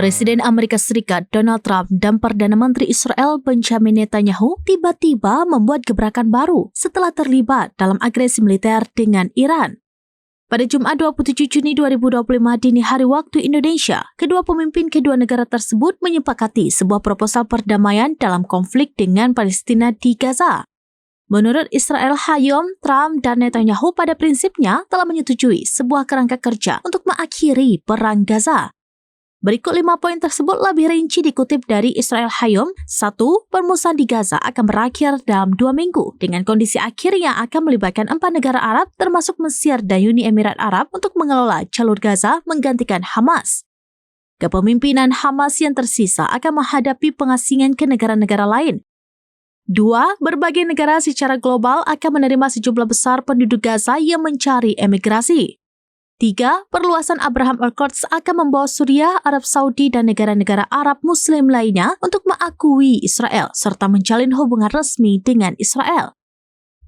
Presiden Amerika Serikat Donald Trump dan Perdana Menteri Israel Benjamin Netanyahu tiba-tiba membuat gebrakan baru setelah terlibat dalam agresi militer dengan Iran. Pada Jumat 27 Juni 2025 dini hari waktu Indonesia, kedua pemimpin kedua negara tersebut menyepakati sebuah proposal perdamaian dalam konflik dengan Palestina di Gaza. Menurut Israel Hayom, Trump dan Netanyahu pada prinsipnya telah menyetujui sebuah kerangka kerja untuk mengakhiri perang Gaza. Berikut 5 poin tersebut lebih rinci dikutip dari Israel Hayom. 1. Permusuhan di Gaza akan berakhir dalam 2 minggu dengan kondisi akhir yang akan melibatkan 4 negara Arab termasuk Mesir dan Uni Emirat Arab untuk mengelola jalur Gaza menggantikan Hamas. Kepemimpinan Hamas yang tersisa akan menghadapi pengasingan ke negara-negara lain. 2. Berbagai negara secara global akan menerima sejumlah besar penduduk Gaza yang mencari emigrasi. 3. Perluasan Abraham Accords akan membawa Suriah, Arab Saudi, dan negara-negara Arab Muslim lainnya untuk mengakui Israel serta menjalin hubungan resmi dengan Israel.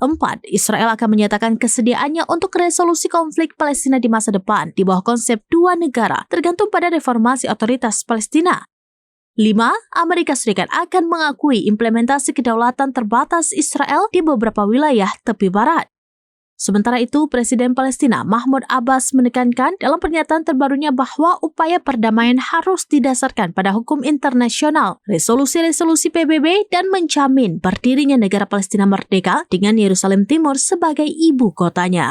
4. Israel akan menyatakan kesediaannya untuk resolusi konflik Palestina di masa depan di bawah konsep dua negara tergantung pada reformasi otoritas Palestina. 5. Amerika Serikat akan mengakui implementasi kedaulatan terbatas Israel di beberapa wilayah tepi barat. Sementara itu, Presiden Palestina Mahmud Abbas menekankan dalam pernyataan terbarunya bahwa upaya perdamaian harus didasarkan pada hukum internasional, resolusi-resolusi PBB, dan menjamin berdirinya negara Palestina merdeka dengan Yerusalem Timur sebagai ibu kotanya.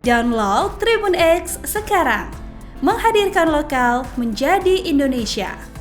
Download Tribun X sekarang, menghadirkan lokal menjadi Indonesia.